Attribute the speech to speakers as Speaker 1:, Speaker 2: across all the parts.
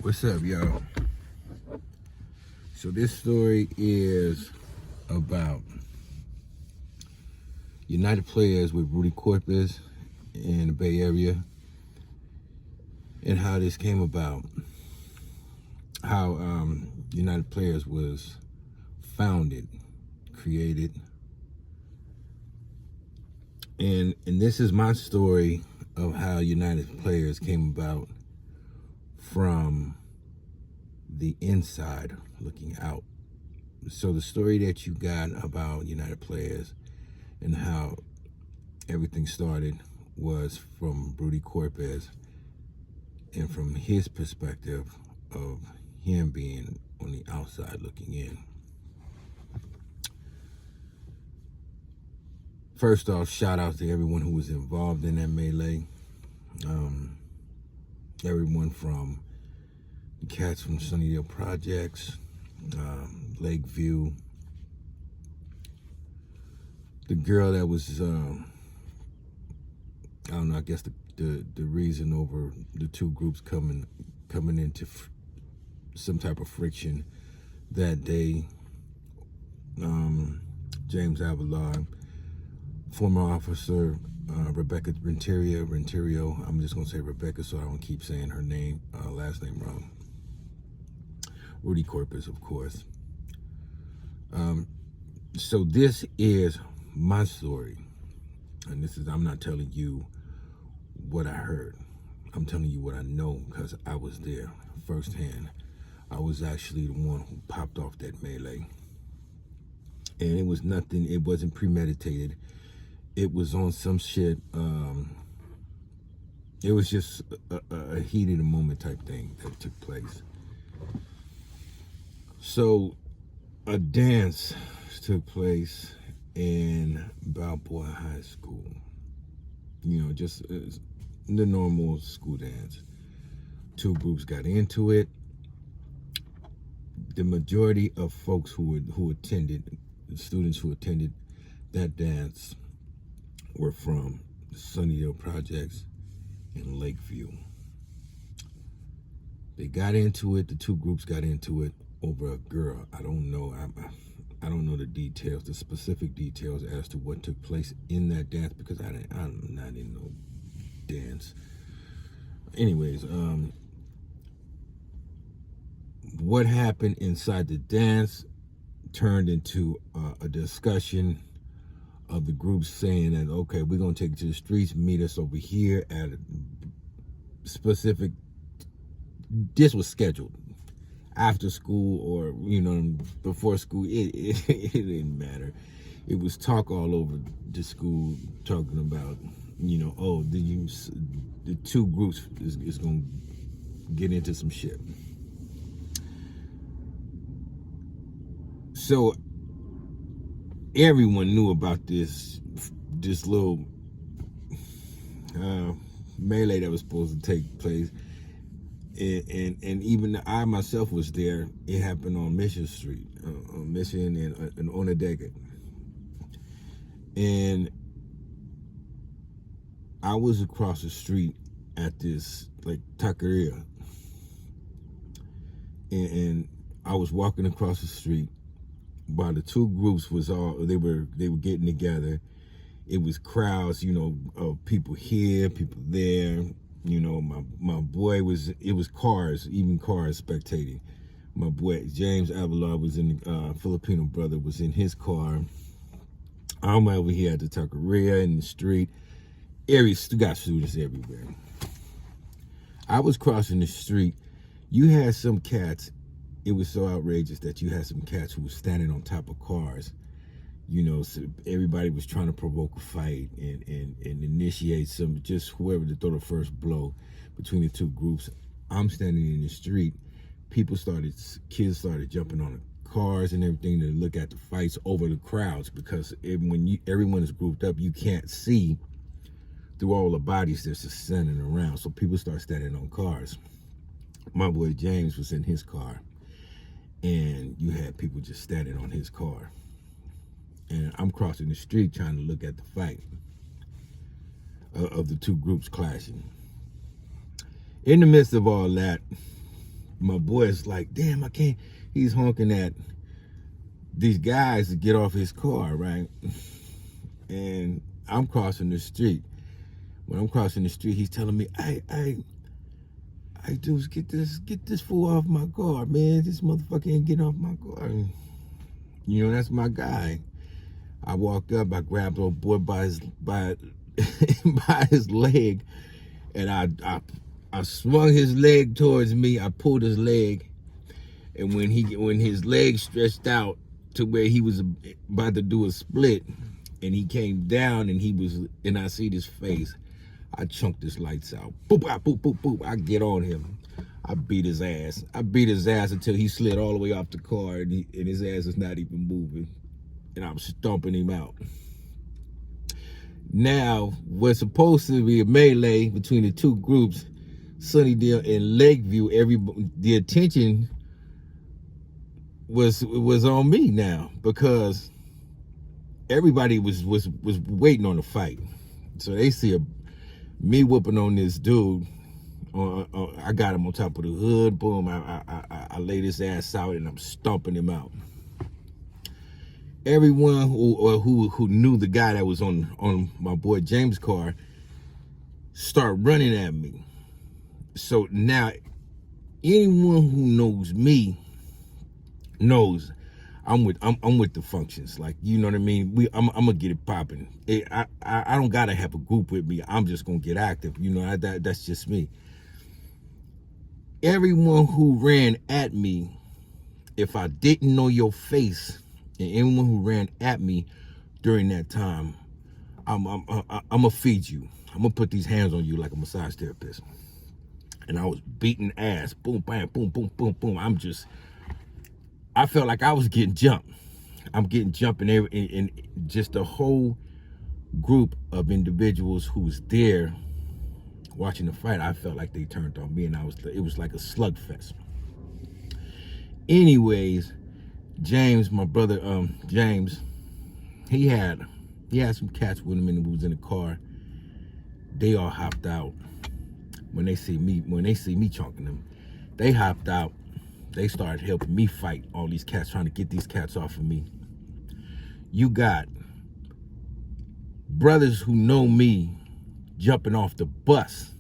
Speaker 1: What's up, y'all? So this story is about United Playaz with Rudy Corpuz in the Bay Area and how this came about. How United Playaz was founded, created. And this is my story of how United Playaz came about from the inside looking out. So the story that you got about United Playaz and how everything started was from Rudy Corpuz and from his perspective of him being on the outside looking in. First off, shout out to everyone who was involved in that melee. Everyone from the cats from Sunnydale Projects, Lakeview, the girl that was, I don't know, I guess the reason over the two groups coming into some type of friction that day, James Avalon, former officer Rebecca Renterio, I'm just gonna say Rebecca so I don't keep saying her name, last name wrong. Rudy Corpuz, of course. So this is my story, and I'm not telling you what I heard. I'm telling you what I know because I was there firsthand. I was actually the one who popped off that melee, and it was nothing. It wasn't premeditated. It was on some shit. It was just a heat of the moment type thing that took place. So a dance took place in Balboa High School. You know, just the normal school dance. Two groups got into it. The majority of folks who attended, students who attended that dance, were from the Sunnydale Projects in Lakeview. They got into it. The two groups got into it over a girl. I don't know. I don't know the details, the specific details as to what took place in that dance because I'm not in no dance. Anyways, what happened inside the dance turned into a discussion of the groups saying that, okay, we're going to take it to the streets, meet us over here at a specific, this was scheduled after school or, you know, before school. It didn't matter. It was talk all over the school talking about, you know, oh, the two groups is going to get into some shit. So everyone knew about this little melee that was supposed to take place, and even I myself was there. It happened on Mission Street, on Mission and Onondaga, and I was across the street at this like taqueria, and I was walking across the street while the two groups they were getting together. It was crowds, you know, of people here, people there. You know, my boy it was cars, even cars spectating. My boy James Avalon was in the Filipino brother was in his car. I'm over here at the taqueria in the street. Got students everywhere. I was crossing the street. You had some cats. It was so outrageous that you had some cats who were standing on top of cars. You know, so everybody was trying to provoke a fight and initiate just whoever to throw the first blow between the two groups. I'm standing in the street. Kids started jumping on the cars and everything to look at the fights over the crowds because when everyone is grouped up, you can't see through all the bodies that's just standing around. So people start standing on cars. My boy James was in his car. And you had people just standing on his car. And I'm crossing the street trying to look at the fight of the two groups clashing. In the midst of all that, my boy is like, damn, I can't. He's honking at these guys to get off his car, right? And I'm crossing the street. When I'm crossing the street, he's telling me, I dudes, get this fool off my car, man. This motherfucker ain't getting off my car. And, you know, that's my guy. I walked up, I grabbed old boy by his by his leg, and I swung his leg towards me. I pulled his leg, and when his leg stretched out to where he was about to do a split, and he came down, and I see this face, I chunked his lights out. Boop, boop, boop, boop. I get on him. I beat his ass. I beat his ass until he slid all the way off the car, and his ass is not even moving. And I'm stomping him out. Now, what's supposed to be a melee between the two groups, Sunnydale and Lakeview, the attention was on me now, because everybody was waiting on the fight. So they see me whooping on this dude. I got him on top of the hood. Boom! I laid his ass out, and I'm stomping him out. Everyone who knew the guy that was on my boy James' car start running at me. So now anyone who knows me knows I'm with the functions. Like, you know what I mean? I'm gonna get it popping. I don't gotta have a group with me. I'm just gonna get active. You know, that's just me. Everyone who ran at me, if I didn't know your face, and anyone who ran at me during that time, I'm gonna feed you. I'm gonna put these hands on you like a massage therapist. And I was beating ass, boom, bam, boom, boom, boom, boom. I felt like I was getting jumped. I'm getting jumped, and just a whole group of individuals who was there watching the fight. I felt like they turned on me, and it was like a slugfest. Anyways, James, my brother, James, he had some cats with him, and he was in the car. They all hopped out when they see me chunking them. They hopped out. They started helping me fight all these cats, trying to get these cats off of me. You got brothers who know me jumping off the bus,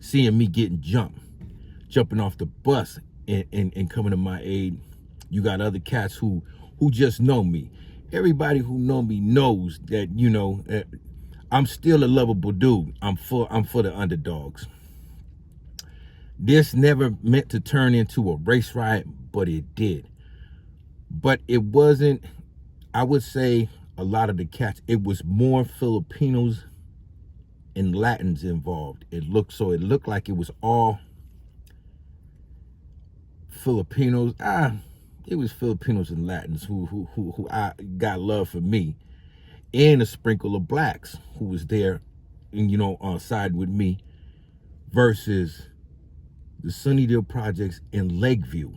Speaker 1: seeing me getting jumping off the bus and coming to my aid. You got other cats who just know me. Everybody who know me knows that, you know, I'm still a lovable dude. I'm for the underdogs. This never meant to turn into a race riot, but it did. But it wasn't, I would say, a lot of the cats, it was more Filipinos and Latins involved. It looked like it was all Filipinos. It was Filipinos and Latins who I got love for me, and a sprinkle of blacks who was there, and, you know, on side with me, versus the Sunnydale projects in Lakeview.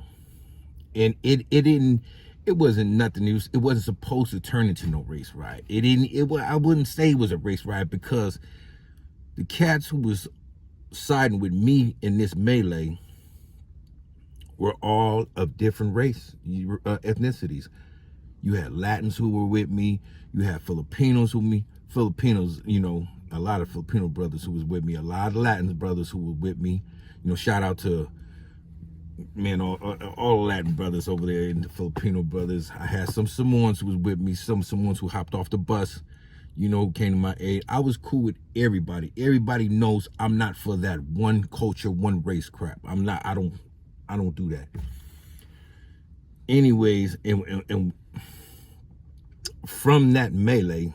Speaker 1: And it wasn't nothing. It wasn't supposed to turn into no race riot. I wouldn't say it was a race riot, because the cats who was siding with me in this melee were all of different ethnicities. You had Latins who were with me. You had Filipinos Filipinos, you know, a lot of Filipino brothers who was with me. A lot of Latin brothers who were with me. You know, shout out to, man, all Latin brothers over there and the Filipino brothers. I had some Samoans who was with me, some Samoans who hopped off the bus, you know, who came to my aid. I was cool with everybody. Everybody knows I'm not for that one culture, one race crap. I don't do that. Anyways, and from that melee,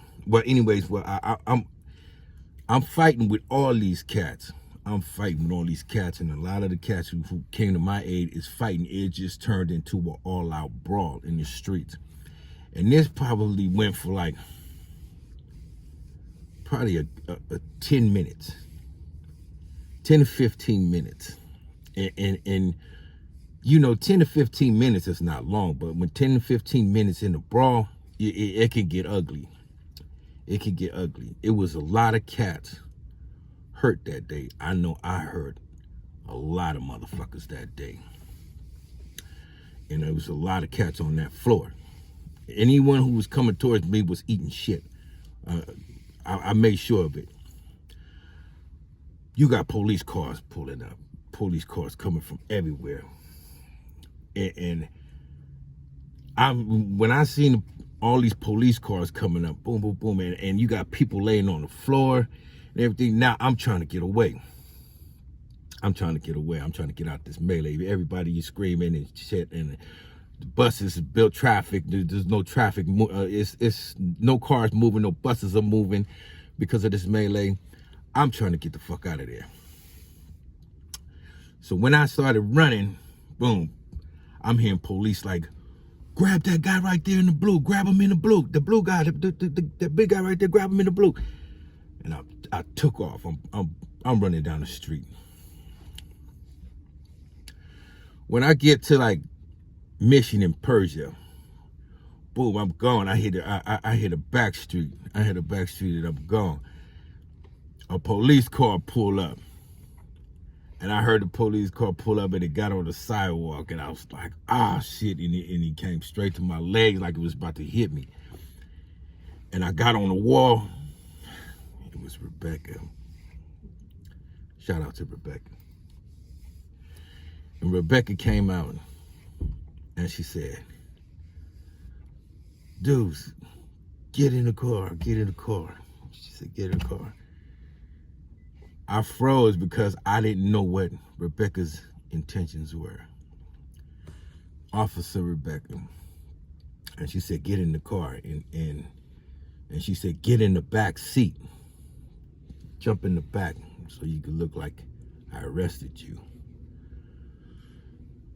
Speaker 1: I'm fighting with all these cats. I'm fighting with all these cats, and a lot of the cats who came to my aid is fighting. It just turned into an all-out brawl in the streets. And this probably went for like, probably a 10 minutes, 10 to 15 minutes. And you know, 10 to 15 minutes is not long, but when 10 to 15 minutes in the brawl, it can get ugly. It can get ugly. It was a lot of cats hurt that day. I know I hurt a lot of motherfuckers that day. and there was a lot of cats on that floor. Anyone who was coming towards me was eating shit. I made sure of it. You got police cars pulling up, police cars coming from everywhere, and when I seen all these police cars coming up, boom, boom, boom, and you got people laying on the floor and everything. Now I'm trying to get away. I'm trying to get away. I'm trying to get out this melee. Everybody is screaming and shit, and the buses built traffic. There's no traffic. It's no cars moving, no buses are moving because of this melee. I'm trying to get the fuck out of there. So when I started running, boom, I'm hearing police like, grab that guy right there in the blue. Grab him in the blue. The blue guy, the big guy right there. Grab him in the blue. And I took off. I'm running down the street. When I get to like Mission in Persia, boom, I'm gone. I hit a back street. I hit a back street and I'm gone. A police car pull up. And I heard the police car pull up and it got on the sidewalk. And I was like, ah, shit. And he came straight to my legs like it was about to hit me. And I got on the wall. It was Rebecca. Shout out to Rebecca. And Rebecca came out and she said, dudes, get in the car, get in the car. She said, get in the car. I froze because I didn't know what Rebecca's intentions were. Officer Rebecca. And she said, get in the car. And she said, get in the back seat. Jump in the back so you could look like I arrested you.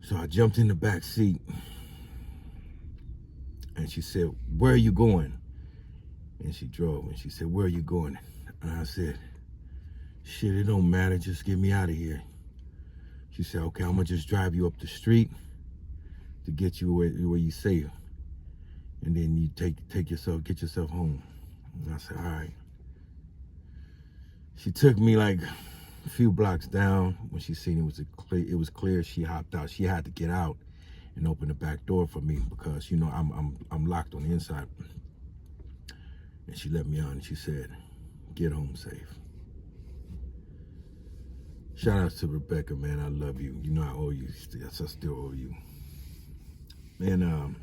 Speaker 1: So I jumped in the back seat. And she said, where are you going? And she drove. And she said, where are you going? And I said, shit, it don't matter. Just get me out of here. She said, okay, I'm going to just drive you up the street to get you where you safe. And then you get yourself home. And I said, all right. She took me like a few blocks down. When she seen it was clear, she hopped out. She had to get out and open the back door for me because, you know, I'm locked on the inside. And she let me out and she said, get home safe. Shout out to Rebecca, man. I love you. You know I owe you. I still owe you. And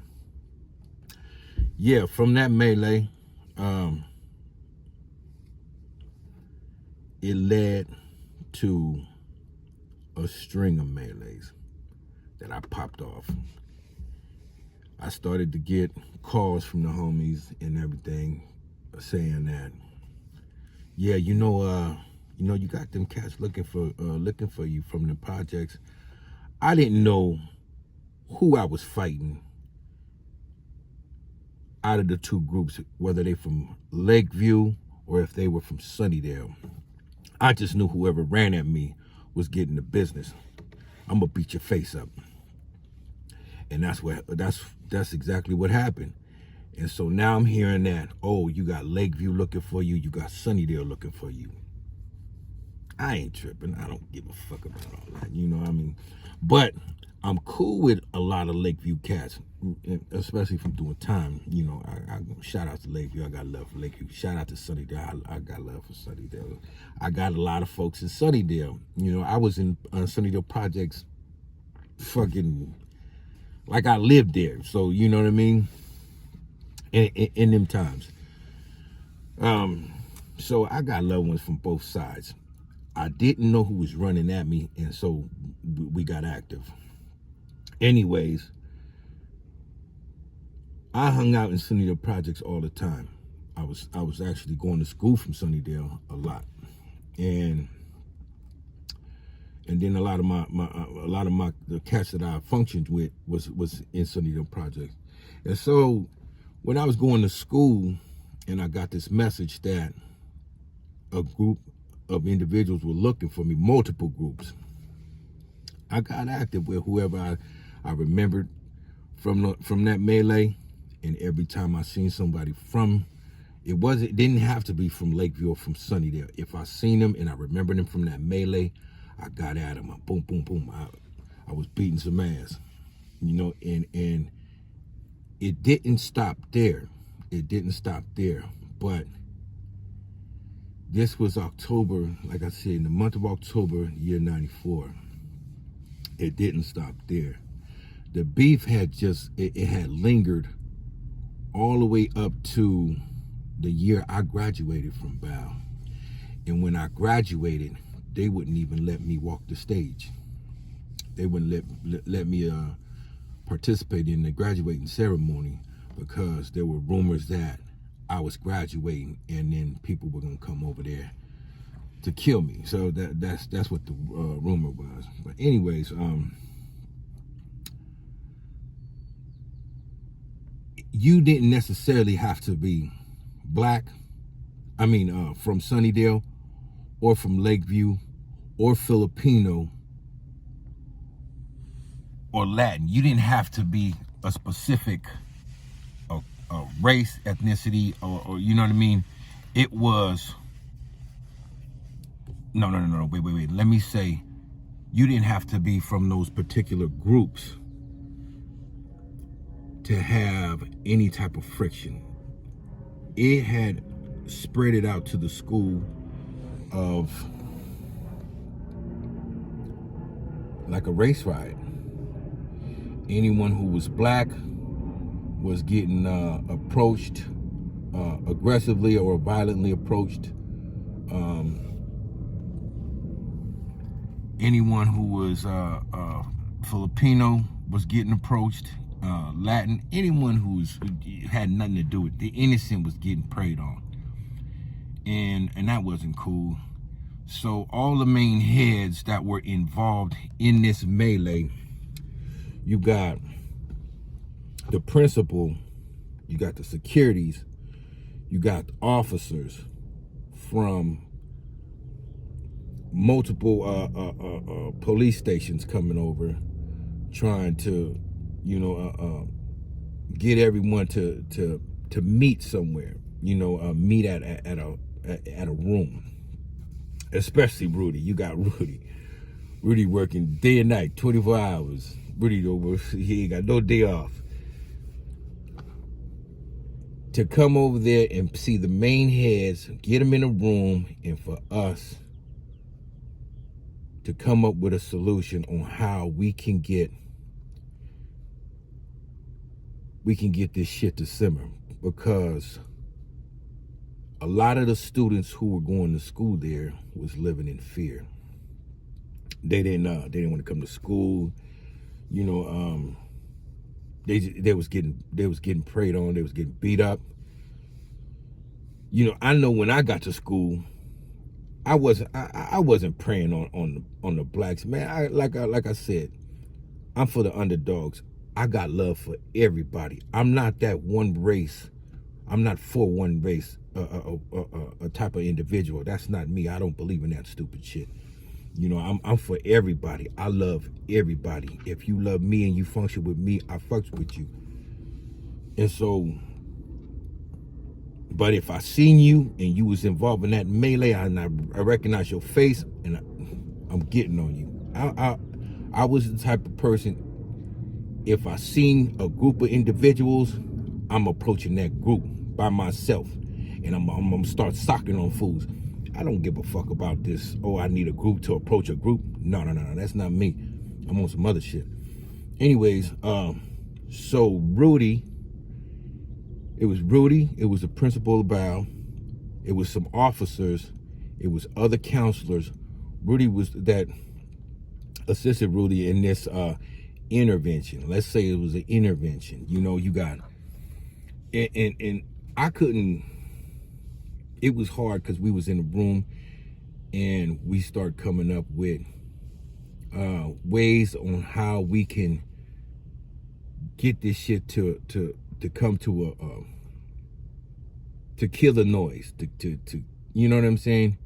Speaker 1: yeah, from that melee, it led to a string of melees that I popped off. I started to get calls from the homies and everything saying that, yeah, you know, you got them cats looking for you from the projects. I didn't know who I was fighting out of the two groups, whether they from Lakeview or if they were from Sunnydale. I just knew whoever ran at me was getting the business. I'm gonna beat your face up. And that's exactly what happened. And so now I'm hearing that, oh, you got Lakeview looking for you, you got Sunnydale looking for you. I ain't tripping. I don't give a fuck about all that, you know what I mean? But I'm cool with a lot of Lakeview cats, especially from doing time. You know, I shout out to Lakeview. I got love for Lakeview. Shout out to Sunnydale. I got love for Sunnydale. I got a lot of folks in Sunnydale. You know, I was in Sunnydale projects fucking like I lived there. So, you know what I mean? In them times. So I got loved ones from both sides. I didn't know who was running at me, and so we got active. Anyways, I hung out in Sunnydale projects all the time. I was actually going to school from Sunnydale a lot, and then a lot of the cats that I functioned with was in Sunnydale projects. And so when I was going to school, and I got this message that a group of individuals were looking for me, multiple groups, I got active with whoever I remembered from that melee. And every time I seen somebody it didn't have to be from Lakeview or from Sunnydale. If I seen them and I remembered them from that melee, I got at them. Boom, boom, boom. I was beating some ass. you know, and it didn't stop there. It didn't stop there, but this was October, like I said, in the month of October, year 94. It didn't stop there. The beef had it had lingered all the way up to the year I graduated from Bow. And when I graduated, they wouldn't even let me walk the stage. They wouldn't let me participate in the graduating ceremony because there were rumors that I was graduating and then people were gonna come over there to kill me. So that's what the rumor was. But anyways, you didn't necessarily have to be black. I mean, from Sunnydale or from Lakeview or Filipino or Latin. You didn't have to be a specific race, ethnicity, or you know what I mean? It was, no, wait. Let me say, you didn't have to be from those particular groups to have any type of friction. It had spread it out to the school of like a race riot. Anyone who was black was getting approached aggressively or violently approached. Anyone who was Filipino was getting approached. Latin, anyone who had nothing to do with the innocent was getting preyed on, and that wasn't cool. So all the main heads that were involved in this melee, you got the principal, you got the securities, you got officers from multiple police stations coming over, trying to, you know, get everyone to meet somewhere, you know, meet at a room. Especially Rudy. You got Rudy working day and night, 24 hours. Rudy, he ain't got no day off. To come over there and see the main heads, get them in a room, and for us to come up with a solution on how we can get this shit to simmer. Because a lot of the students who were going to school there was living in fear. They didn't want to come to school. You know, they was getting preyed on. They was getting beat up. You know, I know when I got to school, I wasn't preying on the blacks, man. Like I said, I'm for the underdogs. I got love for everybody. I'm not that one race. I'm not for one race, a type of individual. That's not me. I don't believe in that stupid shit. You know, I'm for everybody. I love everybody. If you love me and you function with me, I fucks with you. And so, but if I seen you and you was involved in that melee and I recognize your face and I'm getting on you. I was the type of person, if I seen a group of individuals, I'm approaching that group by myself, and I'm gonna start socking on fools. I don't give a fuck about this. Oh, I need a group to approach a group. No, that's not me. I'm on some other shit. Anyways, so Rudy, it was the principal of Bow, it was some officers, it was other counselors. Rudy was that assisted Rudy in this intervention. Let's say it was an intervention. You know, you got, and I couldn't, it was hard because we was in a room and we start coming up with ways on how we can get this shit to come to to kill the noise, to you know what I'm saying?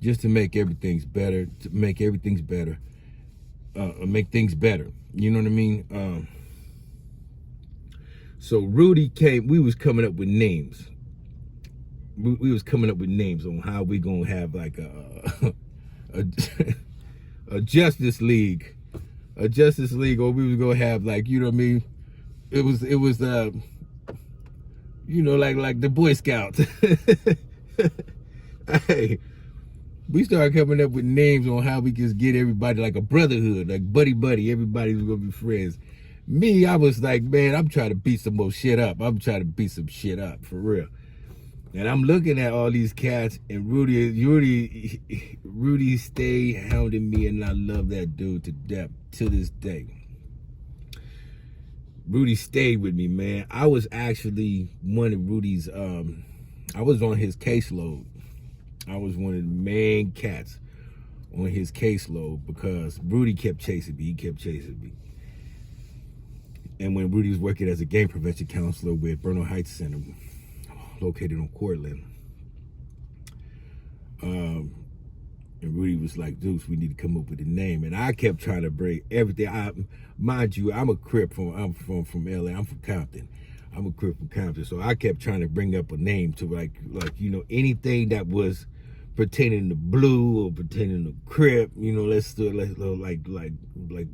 Speaker 1: Just to make everything's better, make things better. You know what I mean? So Rudy came, we was coming up with names. We was coming up with names on how we gonna have like a Justice League a Justice League, or we was gonna have like, you know what I mean? It was you know, like the Boy Scouts. Hey, we started coming up with names on how we just get everybody like a brotherhood, like buddy. Everybody was gonna be friends. Me, I was like, man, I'm trying to beat some more shit up. I'm trying to beat some shit up for real. And I'm looking at all these cats, and Rudy stayed hounding me, and I love that dude to death to this day. Rudy stayed with me, man. I was actually one of Rudy's. I was on his caseload. I was one of the main cats on his caseload because Rudy kept chasing me. He kept chasing me. And when Rudy was working as a gang prevention counselor with Bernal Heights Center, located on Cortland, and Rudy was like, Deuce, we need to come up with a name. And I kept trying to bring everything. Mind you, I'm a Crip from LA. I'm from Compton. I'm a Crip from Compton. So I kept trying to bring up a name to like you know, anything that was pertaining to blue or pertaining to Crip, you know, let's do like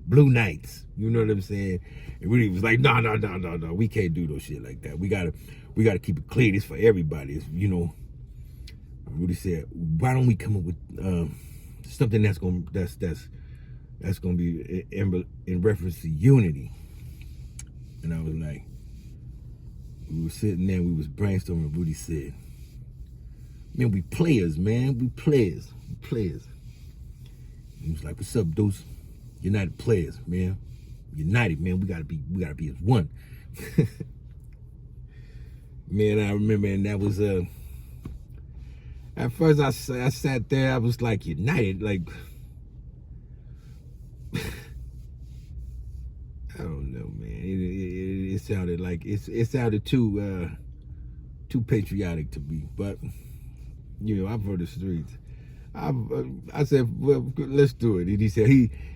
Speaker 1: Blue Knights. You know what I'm saying? And Rudy was like, no, we can't do those shit like that. We gotta keep it clean. It's for everybody. It's, you know. Rudy said, why don't we come up with something that's gonna be in reference to unity? And I was like, we were sitting there, we was brainstorming. Rudy said, man, we players, man. We players. He was like, what's up, Deuce? United Players, man. United, man. We gotta be as one. Man, I remember, and that was at first I sat there, I was like, United, like I don't know, man. It sounded like it sounded too patriotic to me, but you know, I'm from the streets. I said, well, let's do it. And he said,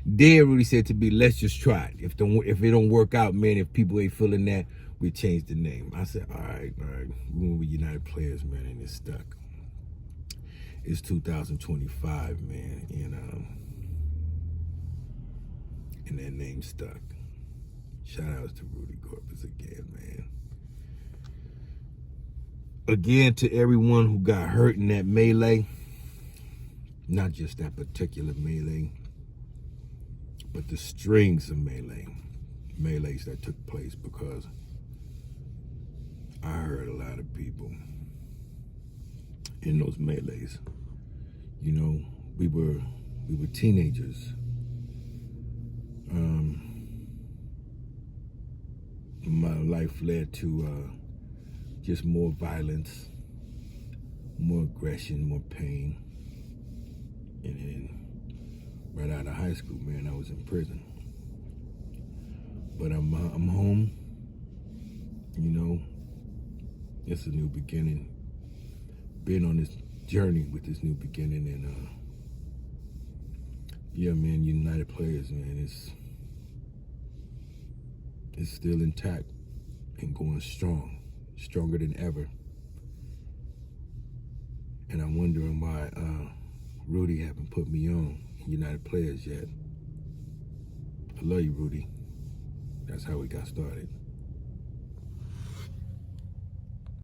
Speaker 1: Rudy said to me, let's just try it. If it don't work out, man, if people ain't feeling that, we change the name. I said, all right, we won't be United Players, man, and it's stuck. It's 2025, man, and that name stuck. Shout outs to Rudy Corpuz again, man. Again, to everyone who got hurt in that melee, not just that particular melee, but the strings of melees that took place, because I heard a lot of people in those melees. You know, we were teenagers. My life led to just more violence, more aggression, more pain. And then right out of high school, man, I was in prison. But I'm home. You know, it's a new beginning. Been on this journey with this new beginning, and yeah, man, United Players, man, it's still intact and going strong, stronger than ever. And I'm wondering why Rudy haven't put me on United Players yet. I love you, Rudy. That's how we got started.